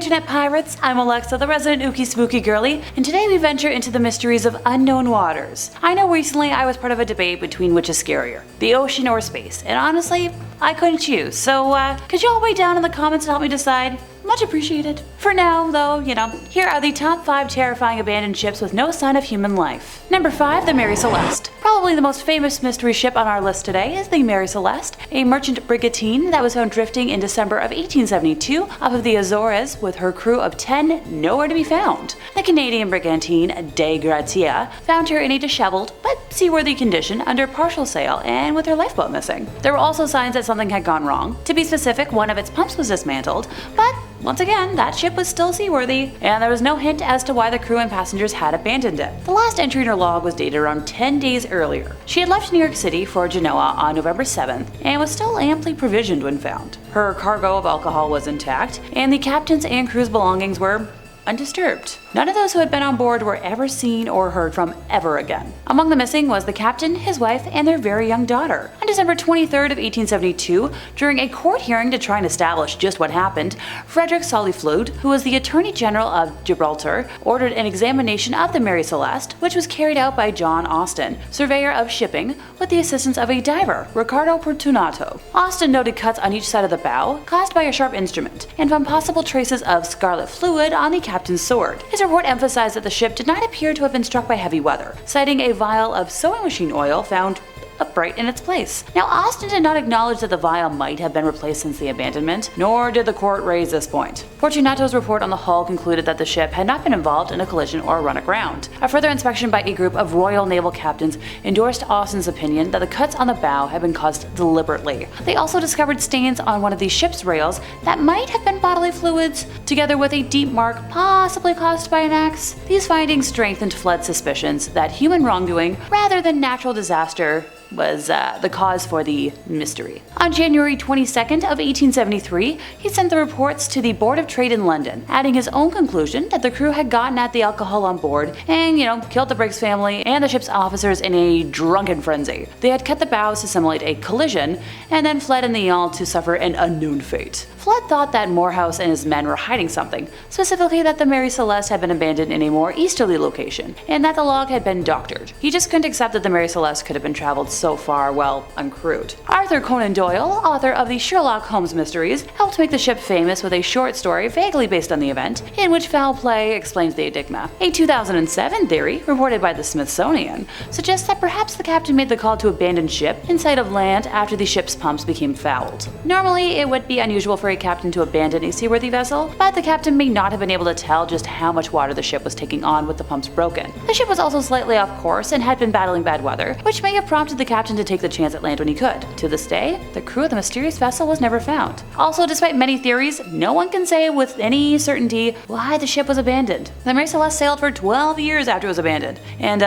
Internet Pirates, I'm Alexa, the resident ooky spooky girly, and today we venture into the mysteries of unknown waters. I know recently I was part of a debate between which is scarier, the ocean or space, and honestly, I couldn't choose, so could you all weigh down in the comments to help me decide? Much appreciated. For now, though, here are the top 5 terrifying abandoned ships with no sign of human life. Number 5, the Mary Celeste. Probably the most famous mystery ship on our list today is the Mary Celeste, a merchant brigantine that was found drifting in December of 1872 off of the Azores with her crew of 10 nowhere to be found. The Canadian brigantine De Gratia found her in a disheveled but seaworthy condition under partial sail and with her lifeboat missing. There were also signs that something had gone wrong. To be specific, one of its pumps was dismantled, but once again, that ship was still seaworthy, and there was no hint as to why the crew and passengers had abandoned it. The last entry in her log was dated around 10 days earlier. She had left New York City for Genoa on November 7th and was still amply provisioned when found. Her cargo of alcohol was intact, and the captain's and crew's belongings were undisturbed. None of those who had been on board were ever seen or heard from ever again. Among the missing was the captain, his wife, and their very young daughter. On December 23rd of 1872, during a court hearing to try and establish just what happened, Frederick Soliflude, who was the Attorney General of Gibraltar, ordered an examination of the Mary Celeste, which was carried out by John Austin, surveyor of shipping, with the assistance of a diver, Ricardo Fortunato. Austin noted cuts on each side of the bow, caused by a sharp instrument, and found possible traces of scarlet fluid on the captain's sword. His report emphasized that the ship did not appear to have been struck by heavy weather, citing a vial of sewing machine oil found upright in its place. Now, Austin did not acknowledge that the vial might have been replaced since the abandonment, nor did the court raise this point. Fortunato's report on the hull concluded that the ship had not been involved in a collision or run aground. A further inspection by a group of Royal Naval captains endorsed Austin's opinion that the cuts on the bow had been caused deliberately. They also discovered stains on one of the ship's rails that might have been bodily fluids, together with a deep mark possibly caused by an axe. These findings strengthened Flood's suspicions that human wrongdoing, rather than natural disaster, was the cause for the mystery. On January 22nd of 1873, he sent the reports to the Board of Trade in London, adding his own conclusion that the crew had gotten at the alcohol on board and, killed the Briggs family and the ship's officers in a drunken frenzy. They had cut the bows to simulate a collision and then fled in the yawl to suffer an unknown fate. Flood thought that Morehouse and his men were hiding something, specifically that the Mary Celeste had been abandoned in a more easterly location, and that the log had been doctored. He just couldn't accept that the Mary Celeste could have been traveled so far, uncrewed. Arthur Conan Doyle, author of the Sherlock Holmes mysteries, helped make the ship famous with a short story vaguely based on the event, in which foul play explains the enigma. A 2007 theory, reported by the Smithsonian, suggests that perhaps the captain made the call to abandon ship in sight of land after the ship's pumps became fouled. Normally, it would be unusual for a captain to abandon a seaworthy vessel, but the captain may not have been able to tell just how much water the ship was taking on with the pumps broken. The ship was also slightly off course and had been battling bad weather, which may have prompted the captain to take the chance at land when he could. To this day, the crew of the mysterious vessel was never found. Also, despite many theories, no one can say with any certainty why the ship was abandoned. The Mary Celeste sailed for 12 years after it was abandoned, and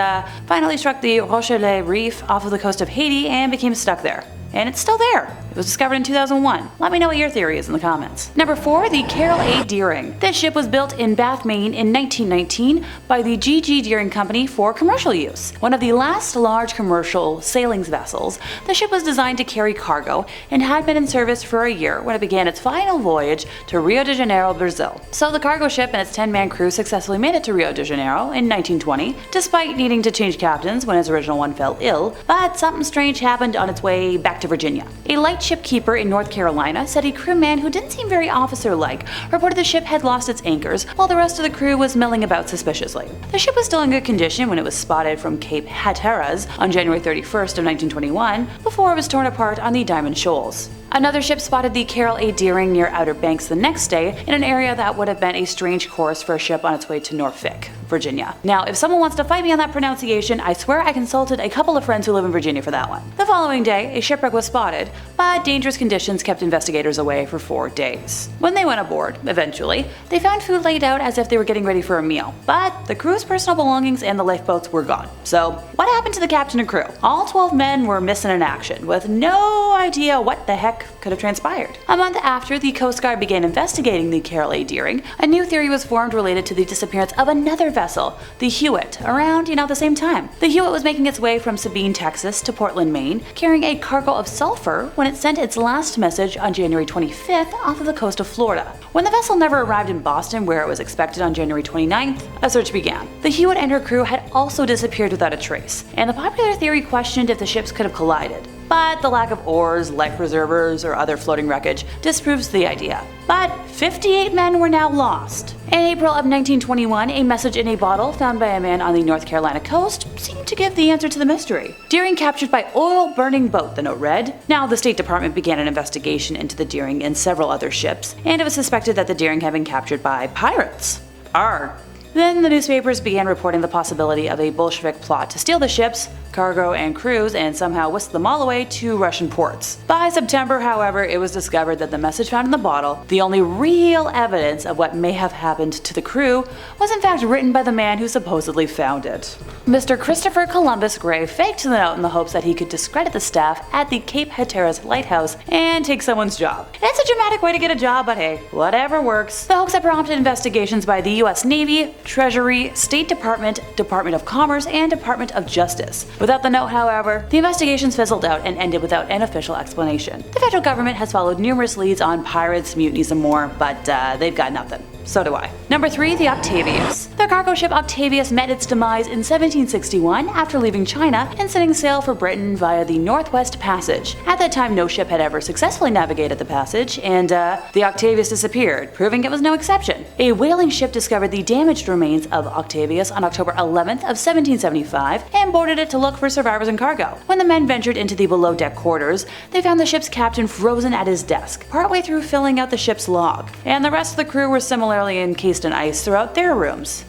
finally struck the Rochelet Reef off of the coast of Haiti and became stuck there. And it's still there. It was discovered in 2001. Let me know what your theory is in the comments. Number 4, the Carroll A Deering. This ship was built in Bath, Maine in 1919 by the G.G. Deering Company for commercial use. One of the last large commercial sailing vessels, the ship was designed to carry cargo and had been in service for a year when it began its final voyage to Rio de Janeiro, Brazil. So the cargo ship and its 10-man crew successfully made it to Rio de Janeiro in 1920, despite needing to change captains when its original one fell ill, but something strange happened on its way back to Virginia. A lightship keeper in North Carolina said a crewman who didn't seem very officer-like reported the ship had lost its anchors while the rest of the crew was milling about suspiciously. The ship was still in good condition when it was spotted from Cape Hatteras on January 31st of 1921 before it was torn apart on the Diamond Shoals. Another ship spotted the Carroll A Deering near Outer Banks the next day in an area that would have been a strange course for a ship on its way to Norfolk, Virginia. Now, if someone wants to fight me on that pronunciation, I swear I consulted a couple of friends who live in Virginia for that one. The following day, a shipwreck was spotted, but dangerous conditions kept investigators away for 4 days. When they went aboard, eventually, they found food laid out as if they were getting ready for a meal, but the crew's personal belongings and the lifeboats were gone. So, what happened to the captain and crew? All 12 men were missing in action, with no idea what the heck could have transpired. A month after the Coast Guard began investigating the Carroll A Deering, a new theory was formed related to the disappearance of another vessel, the Hewitt, around the same time. The Hewitt was making its way from Sabine, Texas to Portland, Maine, carrying a cargo of sulfur when it sent its last message on January 25th off of the coast of Florida. When the vessel never arrived in Boston where it was expected on January 29th, a search began. The Hewitt and her crew had also disappeared without a trace, and the popular theory questioned if the ships could have collided. But the lack of oars, life preservers, or other floating wreckage disproves the idea. But 58 men were now lost. In April of 1921, a message in a bottle found by a man on the North Carolina coast seemed to give the answer to the mystery. Deering captured by oil-burning boat, the note read. Now, the State Department began an investigation into the Deering and several other ships, and it was suspected that the Deering had been captured by pirates. Arrgh. Then the newspapers began reporting the possibility of a Bolshevik plot to steal the ships, cargo, and crews and somehow whisk them all away to Russian ports. By September, however, it was discovered that the message found in the bottle, the only real evidence of what may have happened to the crew, was in fact written by the man who supposedly found it. Mr. Christopher Columbus Gray faked the note in the hopes that he could discredit the staff at the Cape Hatteras lighthouse and take someone's job. It's a dramatic way to get a job, but hey, whatever works. The hoax had prompted investigations by the US Navy, Treasury, State Department, Department of Commerce, and Department of Justice. Without the note, however, the investigations fizzled out and ended without an official explanation. The federal government has followed numerous leads on pirates, mutinies, and more, but they've got nothing. So do I. Number 3, the Octavius. The cargo ship Octavius met its demise in 1761 after leaving China and setting sail for Britain via the Northwest Passage. At that time, no ship had ever successfully navigated the passage, and the Octavius disappeared, proving it was no exception. A whaling ship discovered the damaged remains of Octavius on October 11th of 1775 and boarded it to look for survivors and cargo. When the men ventured into the below-deck quarters, they found the ship's captain frozen at his desk, partway through filling out the ship's log, and the rest of the crew were similarly encased in ice throughout their rooms.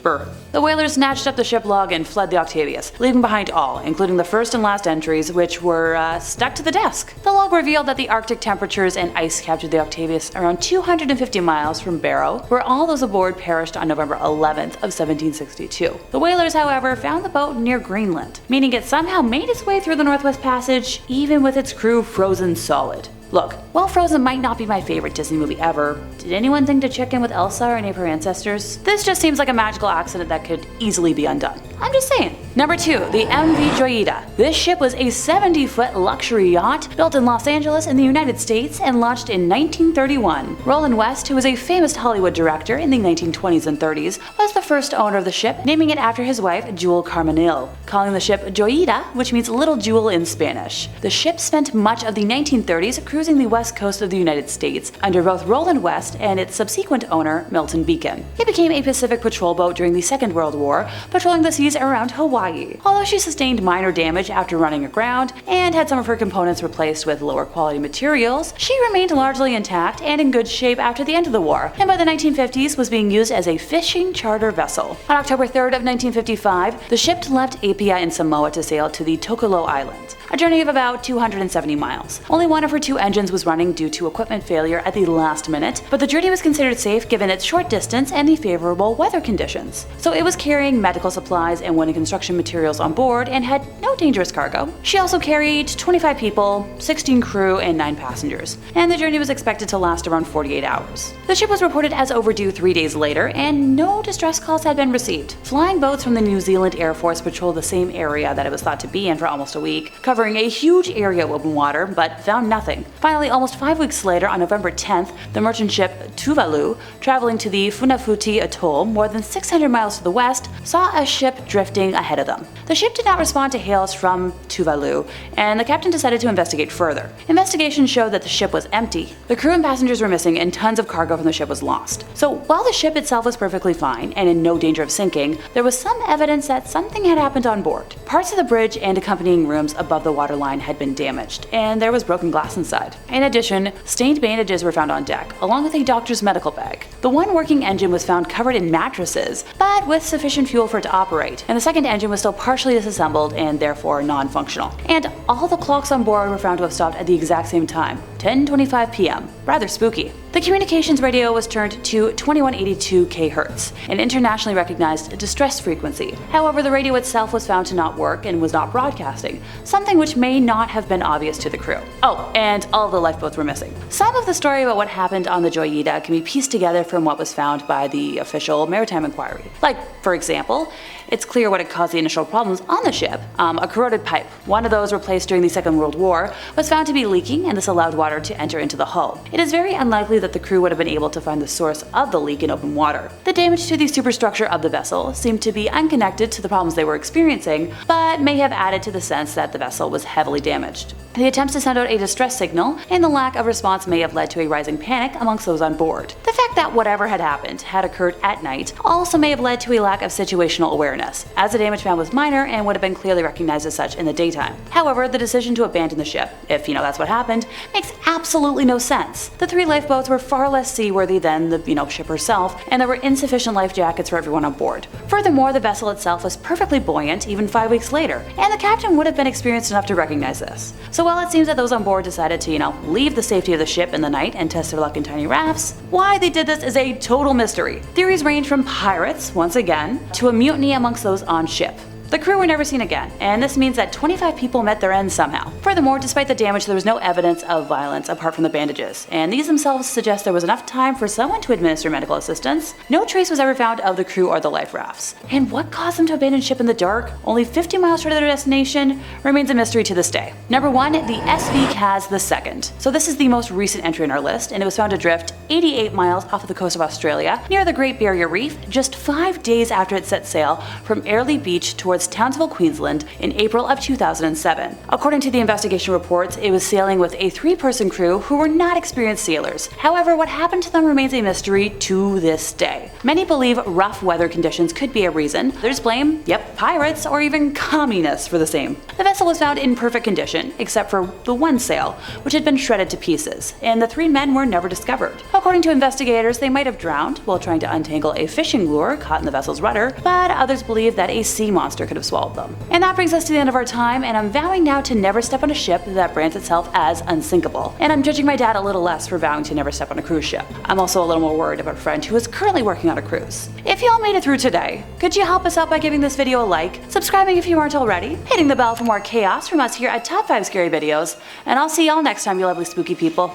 Brr. The whalers snatched up the ship log and fled the Octavius, leaving behind all, including the first and last entries, which were stuck to the desk. The log revealed that the Arctic temperatures and ice captured the Octavius around 250 miles from Barrow, where all those aboard perished on November 11th of 1762. The whalers, however, found the boat near Greenland, meaning it somehow made its way through the Northwest Passage, even with its crew frozen solid. Look, while Frozen might not be my favorite Disney movie ever, did anyone think to check in with Elsa or any of her ancestors? This just seems like a magical accident that could easily be undone. I'm just saying. Number 2, the MV Joyita. This ship was a 70-foot luxury yacht built in Los Angeles in the United States and launched in 1931. Roland West, who was a famous Hollywood director in the 1920s and 30s, was the first owner of the ship, naming it after his wife, Jewel Carmenil, calling the ship Joyita, which means little jewel in Spanish. The ship spent much of the 1930s cruising the west coast of the United States under both Roland West and its subsequent owner, Milton Beacon. It became a Pacific patrol boat during the Second World War, patrolling the seas around Hawaii. Although she sustained minor damage after running aground and had some of her components replaced with lower quality materials, she remained largely intact and in good shape after the end of the war, and by the 1950s was being used as a fishing charter vessel. On October 3rd of 1955, the ship left Apia in Samoa to sail to the Tokelau Islands, a journey of about 270 miles. Only one of her 2 engines was running due to equipment failure at the last minute, but the journey was considered safe given its short distance and the favorable weather conditions. So it was carrying medical supplies and wooden construction materials on board and had no dangerous cargo. She also carried 25 people, 16 crew, and 9 passengers, and the journey was expected to last around 48 hours. The ship was reported as overdue 3 days later, and no distress calls had been received. Flying boats from the New Zealand Air Force patrolled the same area that it was thought to be in for almost a week, covering a huge area of open water, but found nothing. Finally, almost 5 weeks later, on November 10th, the merchant ship Tuvalu, traveling to the Funafuti Atoll more than 600 miles to the west, saw a ship drifting ahead of them. The ship did not respond to hails from Tuvalu, and the captain decided to investigate further. Investigation showed that the ship was empty. The crew and passengers were missing, and tons of cargo from the ship was lost. So while the ship itself was perfectly fine and in no danger of sinking, there was some evidence that something had happened on board. Parts of the bridge and accompanying rooms above the waterline had been damaged, and there was broken glass inside. In addition, stained bandages were found on deck, along with a doctor's medical bag. The one working engine was found covered in mattresses, but with sufficient fuel for it to operate, and the second engine was still partially disassembled and therefore non-functional. And all the clocks on board were found to have stopped at the exact same time, 10:25 p.m. Rather spooky. The communications radio was turned to 2182 kHz, an internationally recognized distress frequency. However, the radio itself was found to not work and was not broadcasting, something which may not have been obvious to the crew. Oh, and all of the lifeboats were missing. Some of the story about what happened on the Joyita can be pieced together from what was found by the official maritime inquiry. Like, for example, it's clear what had caused the initial problems on the ship. A corroded pipe, one of those replaced during the Second World War, was found to be leaking, and this allowed water to enter into the hull. It is very unlikely that the crew would have been able to find the source of the leak in open water. The damage to the superstructure of the vessel seemed to be unconnected to the problems they were experiencing, but may have added to the sense that the vessel was heavily damaged. The attempts to send out a distress signal and the lack of response may have led to a rising panic amongst those on board. The fact that whatever had happened had occurred at night also may have led to a lack of situational awareness, as the damage found was minor and would have been clearly recognized as such in the daytime. However, the decision to abandon the ship, if that's what happened, makes absolutely no sense. The 3 lifeboats were far less seaworthy than the ship herself, and there were insufficient life jackets for everyone on board. Furthermore, the vessel itself was perfectly buoyant even 5 weeks later, and the captain would have been experienced enough to recognize this. So while it seems that those on board decided to, leave the safety of the ship in the night and test their luck in tiny rafts, why they did this is a total mystery. Theories range from pirates, once again, to a mutiny amongst those on ship. The crew were never seen again, and this means that 25 people met their end somehow. Furthermore, despite the damage, there was no evidence of violence apart from the bandages, and these themselves suggest there was enough time for someone to administer medical assistance. No trace was ever found of the crew or the life rafts. And what caused them to abandon ship in the dark, only 50 miles short of their destination, remains a mystery to this day. Number 1, the SV Kaz II. So this is the most recent entry in our list, and it was found adrift 88 miles off of the coast of Australia, near the Great Barrier Reef, just 5 days after it set sail from Airlie Beach towards Townsville, Queensland in April of 2007. According to the investigation reports, it was sailing with a 3-person crew who were not experienced sailors. However, what happened to them remains a mystery to this day. Many believe rough weather conditions could be a reason. Others blame, pirates or even communists for the same. The vessel was found in perfect condition, except for the one sail, which had been shredded to pieces, and the 3 men were never discovered. According to investigators, they might have drowned while trying to untangle a fishing lure caught in the vessel's rudder, but others believe that a sea monster could have swallowed them. And that brings us to the end of our time, and I'm vowing now to never step on a ship that brands itself as unsinkable. And I'm judging my dad a little less for vowing to never step on a cruise ship. I'm also a little more worried about a friend who is currently working on a cruise. If y'all made it through today, could you help us out by giving this video a like, subscribing if you aren't already, hitting the bell for more chaos from us here at Top 5 Scary Videos, and I'll see y'all next time, you lovely spooky people.